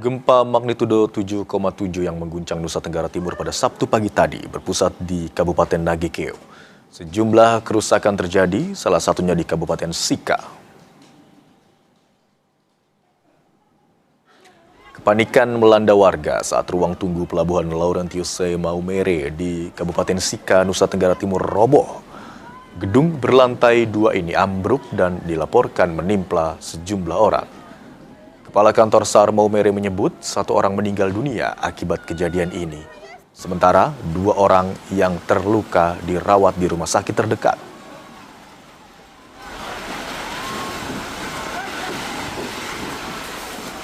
Gempa magnitudo 7,7 yang mengguncang Nusa Tenggara Timur pada Sabtu pagi tadi berpusat di Kabupaten Nagekeo. Sejumlah kerusakan terjadi, salah satunya di Kabupaten Sika. Kepanikan melanda warga saat ruang tunggu pelabuhan Laurentius Maumere di Kabupaten Sika, Nusa Tenggara Timur roboh. Gedung berlantai 2 ini ambruk dan dilaporkan menimpa sejumlah orang. Kepala Kantor SAR Maumere menyebut 1 orang meninggal dunia akibat kejadian ini. Sementara 2 orang yang terluka dirawat di rumah sakit terdekat.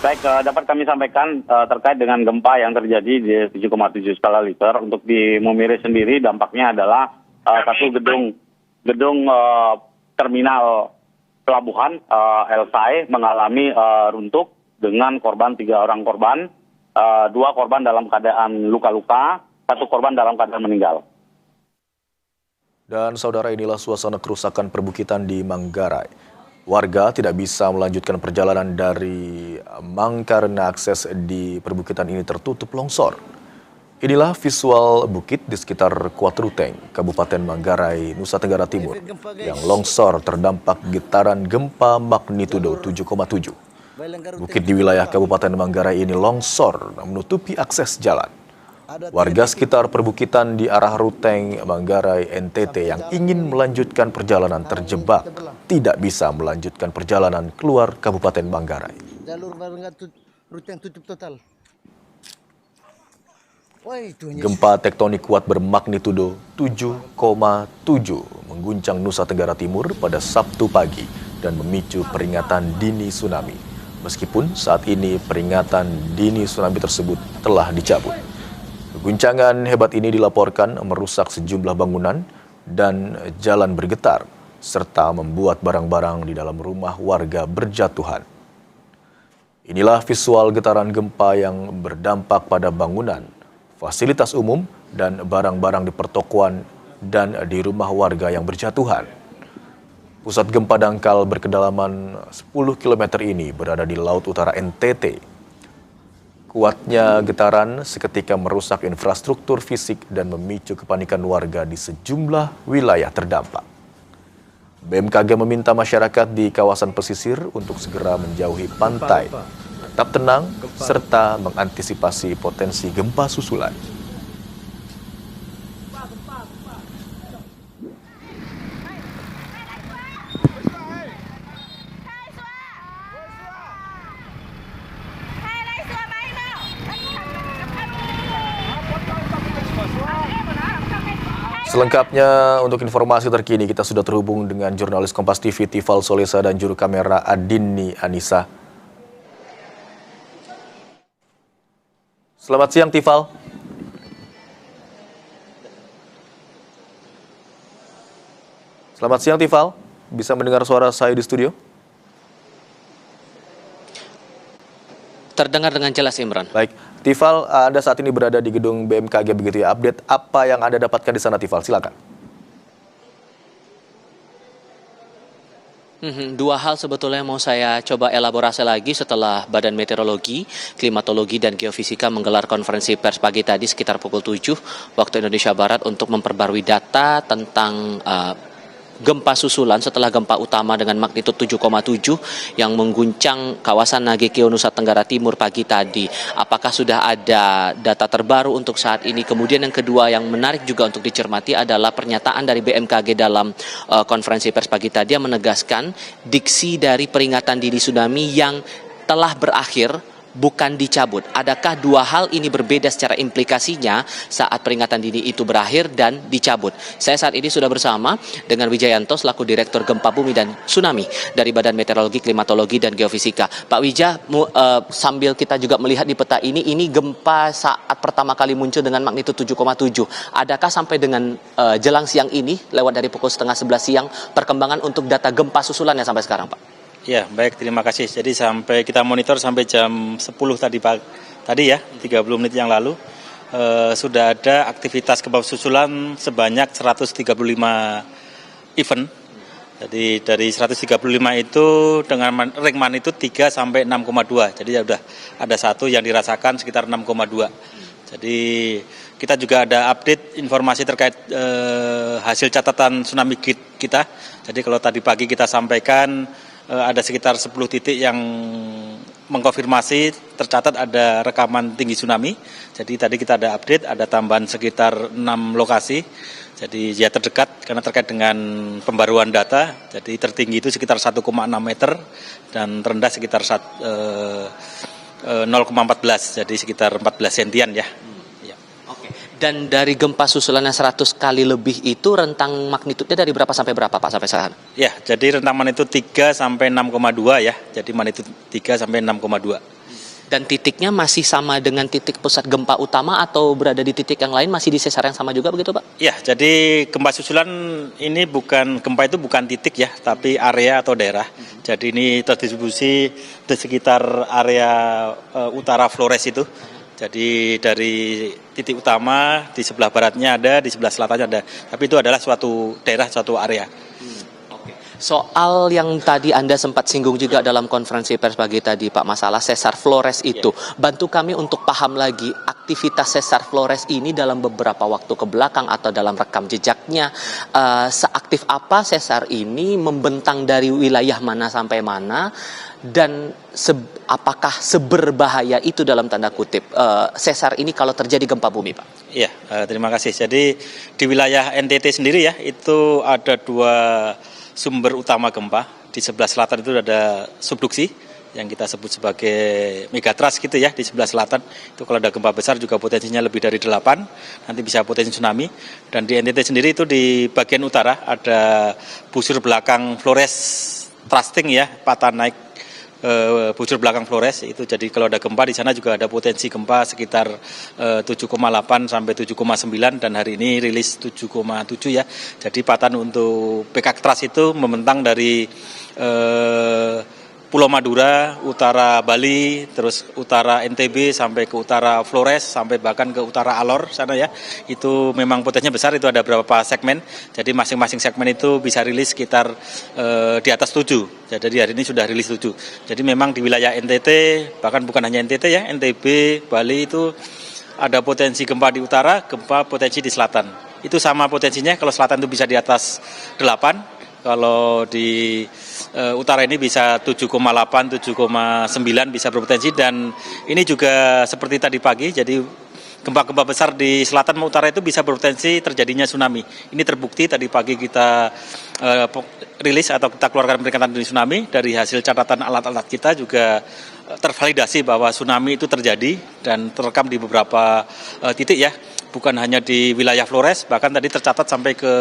Baik, dapat kami sampaikan terkait dengan gempa yang terjadi di 7,7 skala Richter. Untuk di Maumere sendiri dampaknya adalah satu gedung terminal pelabuhan Elsai mengalami runtuh dengan korban 3 orang korban, 2 korban dalam keadaan luka-luka, 1 korban dalam keadaan meninggal. Dan saudara, inilah suasana kerusakan perbukitan di Manggarai. Warga tidak bisa melanjutkan perjalanan dari Mang karena akses di perbukitan ini tertutup longsor. Inilah visual bukit di sekitar Kuatruteng, Kabupaten Manggarai, Nusa Tenggara Timur, yang longsor terdampak getaran gempa magnitudo 7,7. Bukit di wilayah Kabupaten Manggarai ini longsor menutupi akses jalan. Warga sekitar perbukitan di arah Ruteng, Manggarai, NTT yang ingin melanjutkan perjalanan terjebak, tidak bisa melanjutkan perjalanan keluar Kabupaten Manggarai. Gempa tektonik kuat bermagnitudo 7,7 mengguncang Nusa Tenggara Timur pada Sabtu pagi dan memicu peringatan dini tsunami. Meskipun saat ini peringatan dini tsunami tersebut telah dicabut. Guncangan hebat ini dilaporkan merusak sejumlah bangunan dan jalan bergetar, serta membuat barang-barang di dalam rumah warga berjatuhan. Inilah visual getaran gempa yang berdampak pada bangunan, fasilitas umum, dan barang-barang di pertokoan dan di rumah warga yang berjatuhan. Pusat gempa dangkal berkedalaman 10 km ini berada di Laut Utara NTT. Kuatnya getaran seketika merusak infrastruktur fisik dan memicu kepanikan warga di sejumlah wilayah terdampak. BMKG meminta masyarakat di kawasan pesisir untuk segera menjauhi pantai, tetap tenang, serta mengantisipasi potensi gempa susulan. Selengkapnya untuk informasi terkini kita sudah terhubung dengan jurnalis Kompas TV Tifal Solesa dan juru kamera Adini Anissa. Selamat siang Tifal. Selamat siang Tifal, bisa mendengar suara saya di studio? Terdengar dengan jelas, Imran. Baik, Tifal, Anda saat ini berada di gedung BMKG begitu ya. Update apa yang Anda dapatkan di sana, Tifal? Silakan. Dua hal sebetulnya mau saya coba elaborasi lagi setelah Badan Meteorologi, Klimatologi, dan Geofisika menggelar konferensi pers pagi tadi sekitar pukul 7 waktu Indonesia Barat untuk memperbarui data tentang gempa susulan setelah gempa utama dengan magnitudo 7,7 yang mengguncang kawasan Nagekeo, Nusa Tenggara Timur pagi tadi. Apakah sudah ada data terbaru untuk saat ini? Kemudian yang kedua yang menarik juga untuk dicermati adalah pernyataan dari BMKG dalam konferensi pers pagi tadi yang menegaskan diksi dari peringatan dini tsunami yang telah berakhir bukan dicabut. Adakah dua hal ini berbeda secara implikasinya saat peringatan dini itu berakhir dan dicabut? Saya saat ini sudah bersama dengan Wijayanto selaku Direktur Gempa Bumi dan Tsunami dari Badan Meteorologi, Klimatologi, dan Geofisika. Pak Wija, sambil kita juga melihat di peta ini gempa saat pertama kali muncul dengan magnitudo 7,7. Adakah sampai dengan jelang siang ini, lewat dari pukul 10:30 siang, perkembangan untuk data gempa susulannya sampai sekarang, Pak? Ya, baik, terima kasih. Jadi sampai kita monitor sampai jam 10 tadi ya, 30 menit yang lalu, sudah ada aktivitas gempa susulan sebanyak 135 event Jadi dari 135 itu dengan ring magnitude 3 sampai 6,2. Jadi ya udah ada satu yang dirasakan sekitar 6,2. Jadi kita juga ada update informasi terkait hasil catatan tsunami kita. Jadi kalau tadi pagi kita sampaikan ada sekitar 10 titik yang mengkonfirmasi tercatat ada rekaman tinggi tsunami. Jadi tadi kita ada update, ada tambahan sekitar 6 lokasi. Jadi ya terdekat karena terkait dengan pembaruan data. Jadi tertinggi itu sekitar 1,6 meter dan terendah sekitar 0,14, jadi sekitar 14 sentian ya. Oke. Dan dari gempa susulannya 100 kali lebih itu rentang magnitudenya dari berapa sampai berapa Pak sampai saat? Ya, jadi rentang magnitude 3 sampai 6,2 ya. Jadi magnitude 3 sampai 6,2. Dan titiknya masih sama dengan titik pusat gempa utama atau berada di titik yang lain, masih di sesar yang sama juga begitu Pak? Ya, jadi gempa susulan ini gempa itu bukan titik ya, tapi area atau daerah. Jadi ini terdistribusi di sekitar area utara Flores itu. Jadi dari titik utama di sebelah baratnya ada, di sebelah selatannya ada. Tapi itu adalah suatu daerah, suatu area. Soal yang tadi Anda sempat singgung juga dalam konferensi pers pagi tadi Pak, masalah sesar Flores itu. Bantu kami untuk paham lagi aktivitas sesar Flores ini dalam beberapa waktu ke belakang atau dalam rekam jejaknya. Seaktif apa sesar ini, membentang dari wilayah mana sampai mana, dan apakah seberbahaya itu dalam tanda kutip sesar ini kalau terjadi gempa bumi Pak? Iya, terima kasih. Jadi di wilayah NTT sendiri ya, itu ada 2 sumber utama gempa. Di sebelah selatan itu ada subduksi yang kita sebut sebagai megatrust gitu ya, di sebelah selatan. Itu kalau ada gempa besar juga potensinya lebih dari 8, nanti bisa potensi tsunami. Dan di NTT sendiri itu di bagian utara ada busur belakang Flores thrusting ya, patah naik busur belakang Flores itu. Jadi kalau ada gempa di sana juga ada potensi gempa sekitar 7,8 sampai 7,9 dan hari ini rilis 7,7 ya. Jadi patahan untuk PK Trust itu membentang dari Pulau Madura, utara Bali, terus utara NTB sampai ke utara Flores, sampai bahkan ke utara Alor sana ya. Itu memang potensinya besar, itu ada beberapa segmen. Jadi masing-masing segmen itu bisa rilis sekitar di atas 7. Jadi hari ini sudah rilis 7. Jadi memang di wilayah NTT, bahkan bukan hanya NTT ya, NTB, Bali itu ada potensi gempa di utara, gempa potensi di selatan. Itu sama potensinya, kalau selatan itu bisa di atas 8. Kalau di utara ini bisa 7,8, 7,9 bisa berpotensi, dan ini juga seperti tadi pagi, jadi gempa-gempa besar di selatan maupun utara itu bisa berpotensi terjadinya tsunami. Ini terbukti tadi pagi kita rilis atau kita keluarkan peringatan dini tsunami, dari hasil catatan alat-alat kita juga tervalidasi bahwa tsunami itu terjadi dan terekam di beberapa titik ya. Bukan hanya di wilayah Flores, bahkan tadi tercatat sampai ke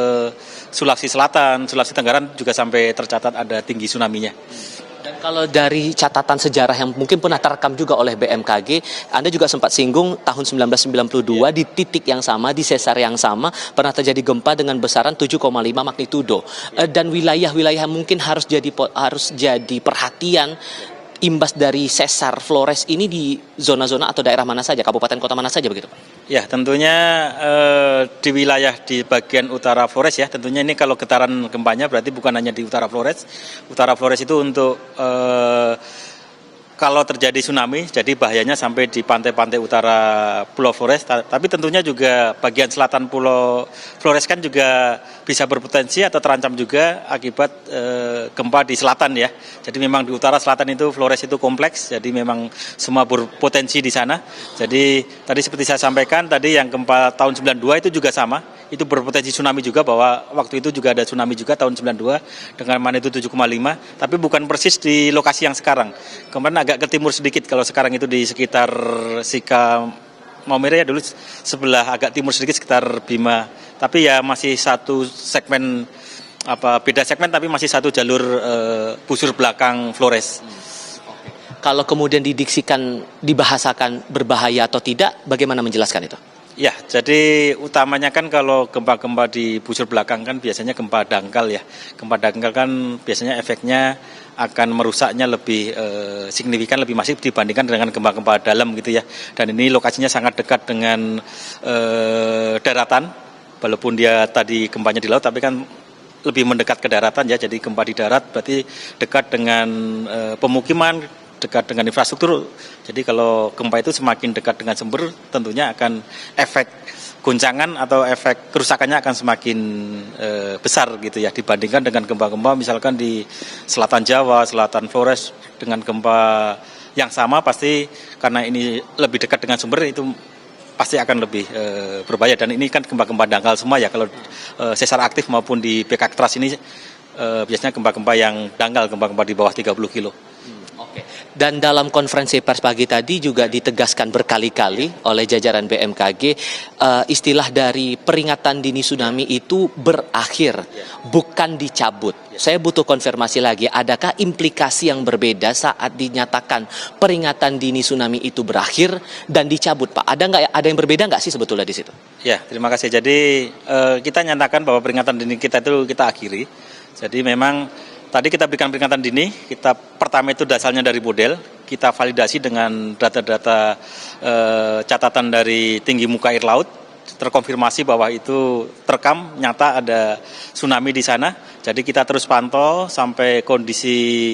Sulawesi Selatan, Sulawesi Tenggara juga sampai tercatat ada tinggi tsunami-nya. Dan kalau dari catatan sejarah yang mungkin pernah terekam juga oleh BMKG, Anda juga sempat singgung tahun 1992 di titik yang sama, di sesar yang sama, pernah terjadi gempa dengan besaran 7,5 magnitudo. Dan wilayah-wilayah mungkin harus jadi perhatian imbas dari sesar Flores ini di zona-zona atau daerah mana saja, kabupaten kota mana saja begitu Pak? Ya, tentunya di wilayah di bagian utara Flores ya, tentunya ini kalau getaran gempanya berarti bukan hanya di utara Flores. Utara Flores itu untuk kalau terjadi tsunami, jadi bahayanya sampai di pantai-pantai utara Pulau Flores, tapi tentunya juga bagian selatan Pulau Flores kan juga bisa berpotensi atau terancam juga akibat gempa di selatan ya. Jadi memang di utara selatan itu Flores itu kompleks, jadi memang semua berpotensi di sana. Jadi tadi seperti saya sampaikan tadi yang gempa tahun 92 itu juga sama, itu berpotensi tsunami juga, bahwa waktu itu juga ada tsunami juga tahun 92 dengan magnitudo 7,5, tapi bukan persis di lokasi yang sekarang. Kemarin agak ke timur sedikit, kalau sekarang itu di sekitar Sika Maumere ya, dulu sebelah agak timur sedikit sekitar Bima. Tapi ya masih satu segmen, beda segmen tapi masih satu jalur busur belakang Flores. Kalau kemudian didiksikan, dibahasakan berbahaya atau tidak, bagaimana menjelaskan itu? Ya, jadi utamanya kan kalau gempa-gempa di busur belakang kan biasanya gempa dangkal ya. Gempa dangkal kan biasanya efeknya akan merusaknya lebih signifikan, lebih masif dibandingkan dengan gempa-gempa dalam gitu ya. Dan ini lokasinya sangat dekat dengan daratan, walaupun dia tadi gempanya di laut, tapi kan lebih mendekat ke daratan ya, jadi gempa di darat berarti dekat dengan pemukiman, dekat dengan infrastruktur. Jadi kalau gempa itu semakin dekat dengan sumber, tentunya akan efek goncangan atau efek kerusakannya akan semakin besar gitu ya, dibandingkan dengan gempa-gempa misalkan di selatan Jawa, selatan Flores, dengan gempa yang sama pasti karena ini lebih dekat dengan sumber itu pasti akan lebih berbahaya. Dan ini kan gempa-gempa dangkal semua ya, kalau sesar aktif maupun di Bekak Trust ini biasanya gempa-gempa yang dangkal, gempa-gempa di bawah 30 kilo. Oke. Dan dalam konferensi pers pagi tadi juga ditegaskan berkali-kali oleh jajaran BMKG, istilah dari peringatan dini tsunami itu berakhir, bukan dicabut. Saya butuh konfirmasi lagi, adakah implikasi yang berbeda saat dinyatakan peringatan dini tsunami itu berakhir dan dicabut, Pak? Ada yang berbeda nggak sih sebetulnya di situ? Ya, terima kasih. Jadi kita nyatakan bahwa peringatan dini kita itu kita akhiri. Jadi memang tadi kita berikan peringatan dini, kita pertama itu dasarnya dari model, kita validasi dengan data-data catatan dari tinggi muka air laut, terkonfirmasi bahwa itu terekam, nyata ada tsunami di sana. Jadi kita terus pantau sampai kondisi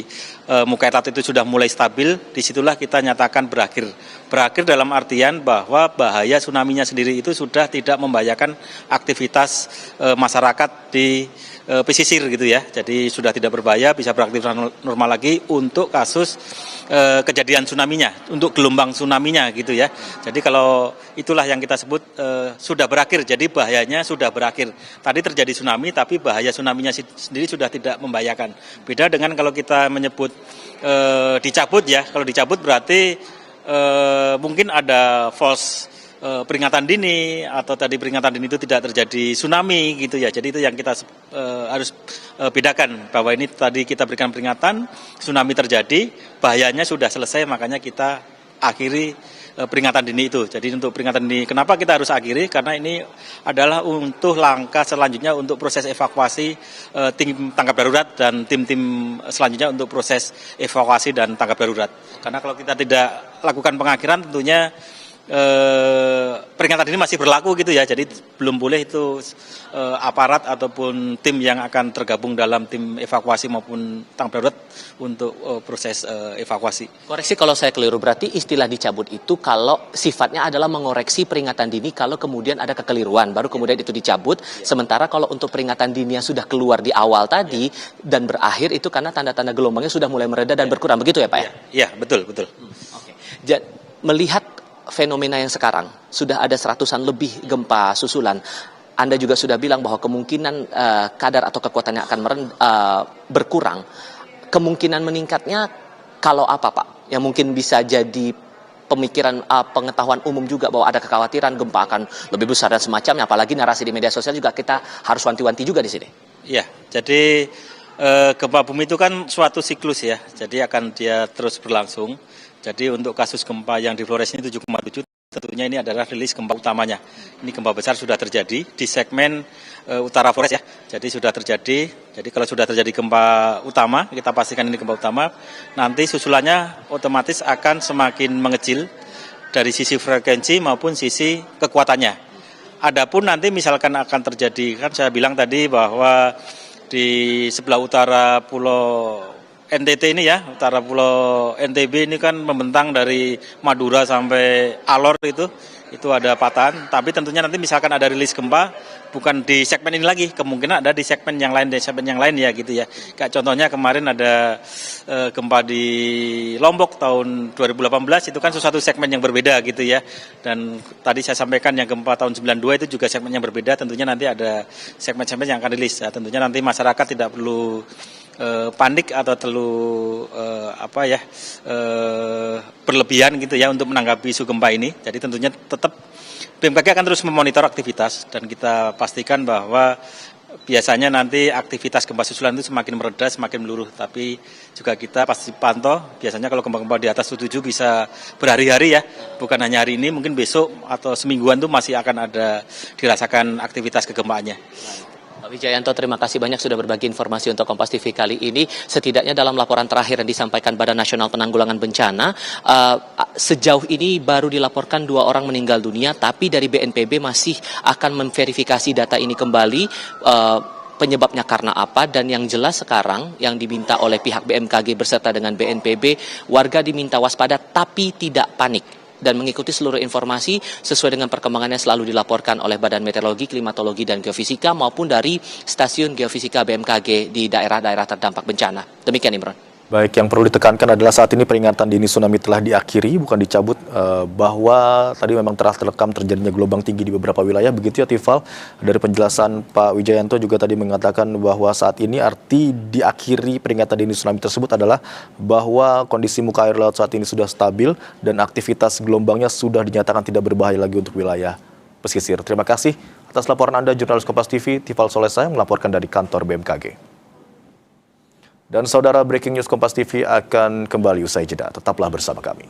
muka air laut itu sudah mulai stabil, disitulah kita nyatakan berakhir. Berakhir dalam artian bahwa bahaya tsunami-nya sendiri itu sudah tidak membahayakan aktivitas masyarakat di pesisir gitu ya, jadi sudah tidak berbahaya, bisa beraktivitas normal lagi untuk kasus kejadian tsunami-nya, untuk gelombang tsunami-nya gitu ya. Jadi kalau itulah yang kita sebut sudah berakhir, jadi bahayanya sudah berakhir. Tadi terjadi tsunami tapi bahaya tsunami-nya sendiri sudah tidak membahayakan. Beda dengan kalau kita menyebut dicabut ya, kalau dicabut berarti mungkin ada false peringatan dini atau tadi peringatan dini itu tidak terjadi tsunami gitu ya. Jadi itu yang kita harus bedakan, bahwa ini tadi kita berikan peringatan tsunami terjadi, bahayanya sudah selesai, makanya kita akhiri peringatan dini itu. Jadi untuk peringatan dini, kenapa kita harus akhiri? Karena ini adalah untuk langkah selanjutnya untuk proses evakuasi tim tanggap darurat dan tim-tim selanjutnya untuk proses evakuasi dan tanggap darurat. Karena kalau kita tidak lakukan pengakhiran tentunya peringatan ini masih berlaku gitu ya, jadi belum boleh itu aparat ataupun tim yang akan tergabung dalam tim evakuasi maupun tanggap darurat untuk proses evakuasi. Koreksi kalau saya keliru, berarti istilah dicabut itu kalau sifatnya adalah mengoreksi peringatan dini kalau kemudian ada kekeliruan, baru kemudian itu dicabut. Sementara kalau untuk peringatan dini yang sudah keluar di awal tadi dan berakhir itu karena tanda-tanda gelombangnya sudah mulai mereda dan berkurang, begitu ya Pak ya? Iya, betul. Oke. Melihat fenomena yang sekarang, sudah ada 100-an lebih gempa susulan. Anda juga sudah bilang bahwa kemungkinan kadar atau kekuatannya akan berkurang. Kemungkinan meningkatnya kalau apa Pak? Yang mungkin bisa jadi pemikiran pengetahuan umum juga bahwa ada kekhawatiran gempa akan lebih besar dan semacamnya. Apalagi narasi di media sosial juga kita harus wanti-wanti juga di sini. Iya, jadi gempa bumi itu kan suatu siklus ya, jadi akan dia terus berlangsung. Jadi untuk kasus gempa yang di Flores ini 7,7 tentunya ini adalah rilis gempa utamanya. Ini gempa besar sudah terjadi di segmen utara Flores ya. Jadi sudah terjadi. Jadi kalau sudah terjadi gempa utama, kita pastikan ini gempa utama, nanti susulannya otomatis akan semakin mengecil dari sisi frekuensi maupun sisi kekuatannya. Adapun nanti misalkan akan terjadi, kan saya bilang tadi bahwa di sebelah utara Pulau NTT ini ya, utara Pulau NTB ini kan membentang dari Madura sampai Alor itu ada patahan, tapi tentunya nanti misalkan ada rilis gempa, bukan di segmen ini lagi, kemungkinan ada di segmen yang lain ya gitu ya. Kayak contohnya kemarin ada gempa di Lombok tahun 2018, itu kan sesuatu segmen yang berbeda gitu ya. Dan tadi saya sampaikan yang gempa tahun 92 itu juga segmen yang berbeda, tentunya nanti ada segmen-segmen yang akan rilis. Ya, tentunya nanti masyarakat tidak perlu panik atau terlalu berlebihan gitu ya untuk menanggapi isu gempa ini. Jadi tentunya tetap BMKG akan terus memonitor aktivitas dan kita pastikan bahwa biasanya nanti aktivitas gempa susulan itu semakin mereda, semakin meluruh. Tapi juga kita pasti pantau, biasanya kalau gempa-gempa di atas 7 bisa berhari-hari ya, bukan hanya hari ini, mungkin besok atau semingguan itu masih akan ada dirasakan aktivitas kegempaannya. Pak Wijayanto, terima kasih banyak sudah berbagi informasi untuk Kompas TV kali ini. Setidaknya dalam laporan terakhir yang disampaikan Badan Nasional Penanggulangan Bencana, sejauh ini baru dilaporkan 2 orang meninggal dunia, tapi dari BNPB masih akan memverifikasi data ini kembali. penyebabnya karena apa, dan yang jelas sekarang yang diminta oleh pihak BMKG beserta dengan BNPB, warga diminta waspada tapi tidak panik dan mengikuti seluruh informasi sesuai dengan perkembangan yang selalu dilaporkan oleh Badan Meteorologi, Klimatologi, dan Geofisika maupun dari Stasiun Geofisika BMKG di daerah-daerah terdampak bencana. Demikian, Imron. Baik, yang perlu ditekankan adalah saat ini peringatan dini tsunami telah diakhiri, bukan dicabut, bahwa tadi memang telah terekam terjadinya gelombang tinggi di beberapa wilayah. Begitu ya, Tifal. Dari penjelasan Pak Wijayanto juga tadi mengatakan bahwa saat ini arti diakhiri peringatan dini tsunami tersebut adalah bahwa kondisi muka air laut saat ini sudah stabil dan aktivitas gelombangnya sudah dinyatakan tidak berbahaya lagi untuk wilayah pesisir. Terima kasih atas laporan Anda, jurnalis Kompas TV, Tifal Solesa, yang melaporkan dari kantor BMKG. Dan saudara, breaking news Kompas TV akan kembali usai jeda. Tetaplah bersama kami.